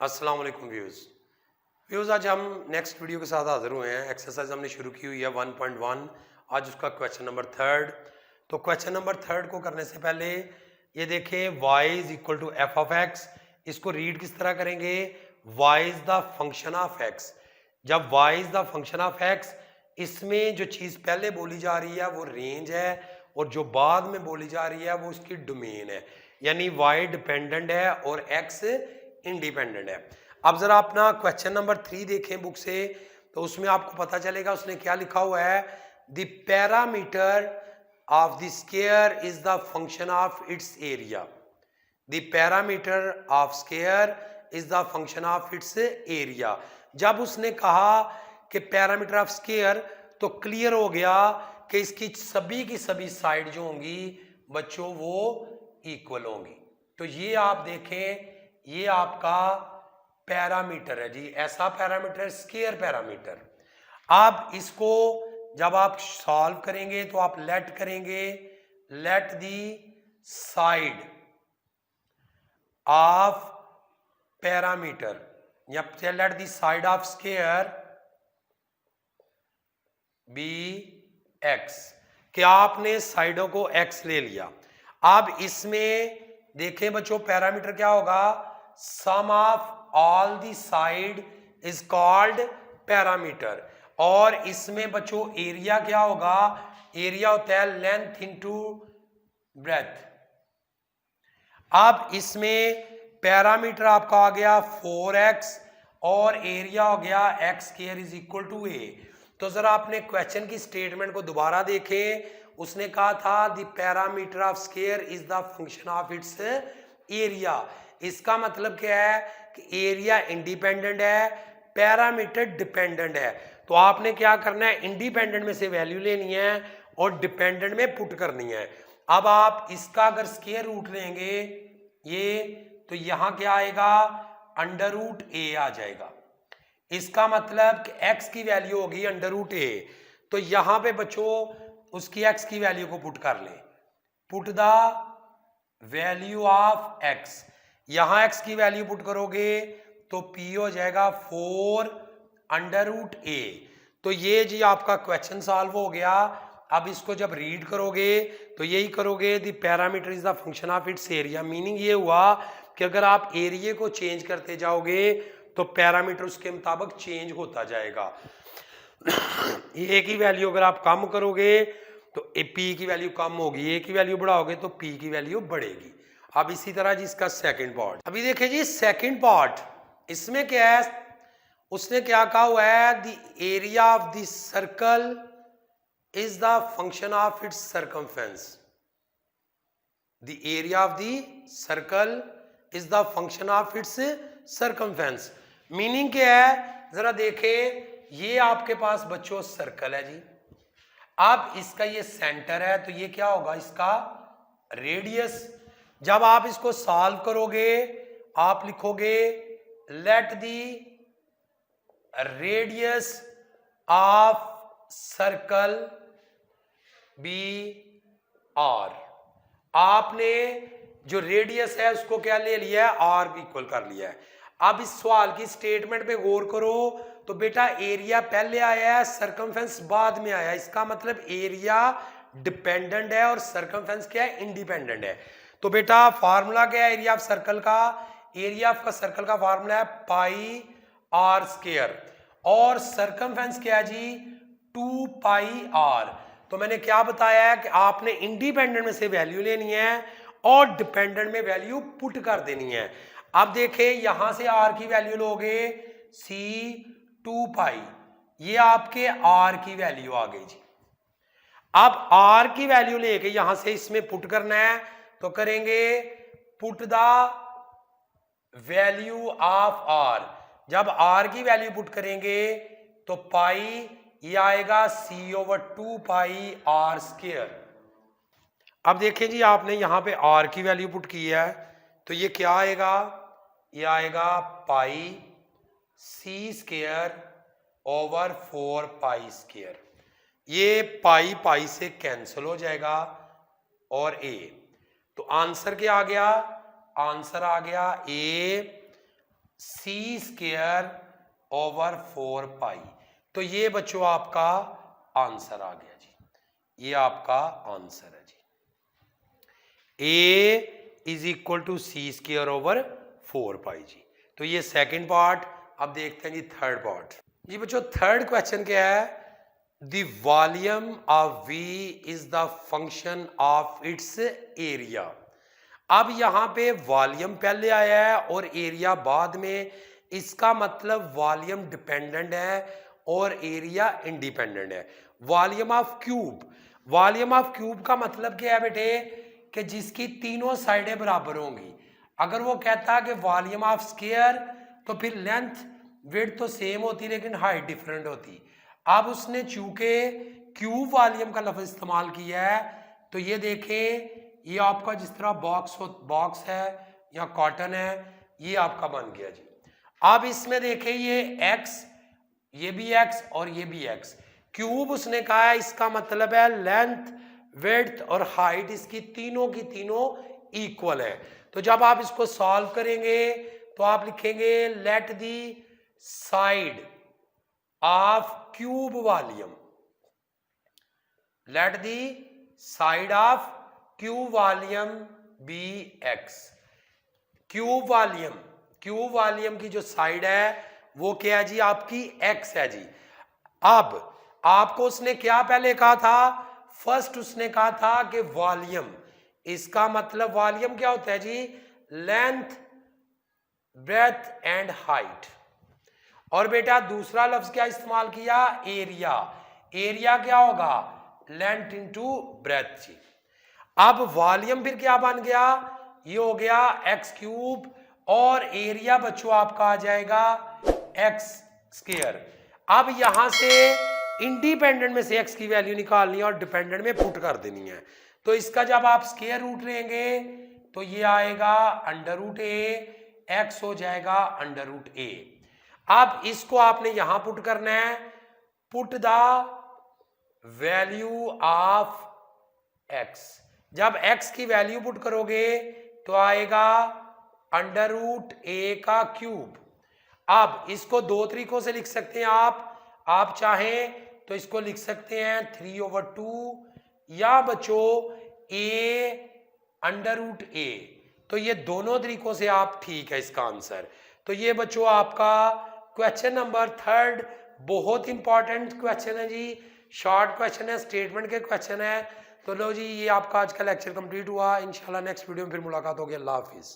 अस्सलाम वालेकुम व्यूज़ आज हम नेक्स्ट वीडियो के साथ हाजिर हुए हैं। एक्सरसाइज हमने शुरू की हुई है 1.1। आज उसका क्वेश्चन नंबर थर्ड। तो क्वेश्चन नंबर थर्ड को करने से पहले ये देखें y is equal to F of X. इसको रीड किस तरह करेंगे? y is the function of X. जब y is the function of X, इसमें जो चीज़ पहले बोली जा रही है वो रेंज है और जो बाद में बोली जा रही है वो उसकी डोमेन है, यानी y डिपेंडेंट है और x इंडिपेंडेंट है। अब जरा अपना क्वेश्चन नंबर 3 देखें बुक से, तो उसमें आपको पता चलेगा उसने क्या लिखा हुआ है। The parameter of the square is the function of its area. The parameter of square is the function of its area. जब उसने कहा कि पैरामीटर ऑफ स्क्वायर, तो क्लियर हो गया कि इसकी सभी की सभी साइड जो होंगी बच्चों वो इक्वल होंगी। तो ये आप देखें, ये आपका पैरामीटर है जी, ऐसा पैरामीटर स्क्वायर पैरामीटर। अब इसको जब आप सॉल्व करेंगे तो आप लेट करेंगे, let the side of parameter या let the side of square B X, कि आपने साइडों को एक्स ले लिया। अब इसमें देखें बच्चों, पैरामीटर क्या होगा? Sum of all the side is called parameter. और इसमें बच्चों एरिया क्या होगा? एरिया होता है लेंथ इनटू ब्रेथ। अब इसमें पैरामीटर आपका आ गया 4x और एरिया हो गया x square is equal to a। तो जरा आपने क्वेश्चन की स्टेटमेंट को दोबारा देखें। उसने कहा था the parameter of square is the function of its area. इसका मतलब क्या है कि एरिया इंडिपेंडेंट है, पैरामीटर डिपेंडेंट है। तो आपने क्या करना है, इंडिपेंडेंट में से वैल्यू लेनी है और डिपेंडेंट में पुट करनी है। अब आप इसका अगर स्क्वायर रूट लेंगे ये, तो यहां क्या आएगा? अंडर रूट ए आ जाएगा। इसका मतलब कि x की वैल्यू होगी अंडर रूट ए। तो यहां पे बच्चों उसकी x की वैल्यू को पुट कर ले, put the value of x। यहां x की वैल्यू पुट करोगे तो p हो जाएगा 4 अंडर रूट ए। तो ये जी आपका क्वेश्चन सॉल्व हो गया। अब इसको जब रीड करोगे तो यही करोगे, the parameter is the function of its area. Meaning ये हुआ कि अगर आप एरिया को चेंज करते जाओगे तो पैरामीटर उसके मुताबिक चेंज होता जाएगा। ए की वैल्यू अगर आप कम करोगे तो पी की वैल्यू कम होगी, ए की वैल्यू बढ़ाओगे तो पी की वैल्यू बढ़ेगी। अब इसी तरह जी इसका सेकंड पार्ट, अभी देखिए जी सेकंड पार्ट, इसमें क्या है? उसने क्या कहा हुआ है? The area of the circle is the function of its circumference. The area of the circle is the function of its circumference. Meaning क्या है? जरा देखें, ये आपके पास बच्चों सर्कल है जी। अब इसका ये सेंटर है, तो ये क्या होगा? इसका रेडियस। जब आप इसको सॉल्व करोगे आप लिखोगे let the radius of circle be R. आपने जो रेडियस है उसको क्या ले लिया है? आर इक्वल कर लिया है। अब इस सवाल की स्टेटमेंट पे गौर करो तो बेटा एरिया पहले आया है, सरकमफेरेंस बाद में आया। इसका मतलब एरिया डिपेंडेंट है और सरकमफेरेंस क्या है? इंडिपेंडेंट है। तो बेटा फार्मूला क्या है एरिया ऑफ सर्कल का? एरिया ऑफ सर्कल का फार्मूला है पाई आर स्क्वायर और सरकमफेरेंस क्या है जी? 2 पाई आर। तो मैंने क्या बताया है कि आपने इंडिपेंडेंट में से वैल्यू लेनी है और डिपेंडेंट में वैल्यू पुट कर देनी है। अब देखें, यहां से आर की वैल्यू लोगे सी 2 पाई, ये आपके आर की वैल्यू आ गई जी। अब आर की वैल्यू लेके यहां से इसमें पुट करना है, तो करेंगे put the value of R. जब आर की वैल्यू पुट करेंगे तो पाई ये आएगा C over 2 pi R square. अब देखें जी, आपने यहां पे आर की वैल्यू पुट की है तो ये क्या आएगा? ये आएगा पाई सी स्क्वायर ओवर 4 पाई स्क्वायर। ये पाई पाई से कैंसिल हो जाएगा और ए, तो आंसर क्या आ गया? आंसर आ गया ए सी स्क्वायर ओवर 4 पाई। तो ये बच्चों आपका आंसर आ गया जी, ये आपका आंसर है जी। A is equal to C square over 4 pi जी। तो ये सेकंड पार्ट। अब देखते हैं जी थर्ड पार्ट। जी बच्चों थर्ड क्वेश्चन क्या है, the volume of V is the function of its area. अब यहां पे वॉल्यूम पहले आया है और एरिया बाद में, इसका मतलब वॉल्यूम डिपेंडेंट है और एरिया इंडिपेंडेंट है। Volume of cube, volume of cube का मतलब क्या है बेटे, कि जिसकी तीनों साइडें बराबर होंगी। अगर वो कहता है कि वॉल्यूम ऑफ स्क्वायर, तो फिर लेंथ विड्थ तो सेम होती लेकिन हाइट डिफरेंट होती। अब उसने चूंकि क्यूब वॉल्यूम का लफ्ज इस्तेमाल किया है, तो ये देखें, ये आपका जिस तरह बॉक्स है या कॉटन है, ये आपका बन गया जी। अब इसमें देखें ये x, ये भी x और ये भी x। क्यूब उसने कहा है, इसका मतलब है लेंथ विड्थ और हाइट इसकी तीनों की तीनों इक्वल है। तो जब आप इसको सॉल्व करेंगे तो आप लिखेंगे let the side of cube volume, let the side of cube volume be X. Cube volume की जो साइड है वो क्या है जी, आपकी x है जी। अब आपको उसने क्या पहले कहा था, फर्स्ट उसने कहा था कि वॉल्यूम, इसका मतलब वॉल्यूम क्या होता है जी, लेंथ ब्रेथ एंड हाइट। और बेटा दूसरा लफ्ज क्या इस्तेमाल किया, एरिया। एरिया क्या होगा, लेंथ इनटू ब्रेथ जी। अब वॉल्यूम फिर क्या बन गया, ये हो गया एक्स क्यूब और एरिया बच्चों आपका आ जाएगा एक्स स्क्वायर। अब यहां से इंडिपेंडेंट में से एक्स की वैल्यू निकालनी है और डिपेंडेंट में पुट कर देनी है। तो इसका जब आप स्क्वायर रूट लेंगे तो ये आएगा अंडर रूट ए, एक्स हो जाएगा अंडर रूट ए। अब इसको आपने यहां पुट करना है, put the value of X. जब x की वैल्यू पुट करोगे तो आएगा अंडर रूट ए का क्यूब। अब इसको दो तरीकों से लिख सकते हैं आप चाहें तो इसको लिख सकते हैं 3/2 या बच्चों a अंडर रूट ए। तो ये दोनों तरीकों से आप ठीक है इसका आंसर। तो ये बच्चों आपका क्वेश्चन नंबर थर्ड बहुत इंपॉर्टेंट क्वेश्चन है जी, शॉर्ट क्वेश्चन है, स्टेटमेंट के क्वेश्चन है। तो लो जी, ये आपका आज का लेक्चर कंप्लीट हुआ। इंशाल्लाह नेक्स्ट वीडियो में फिर मुलाकात होगी। अल्लाह हाफिज़।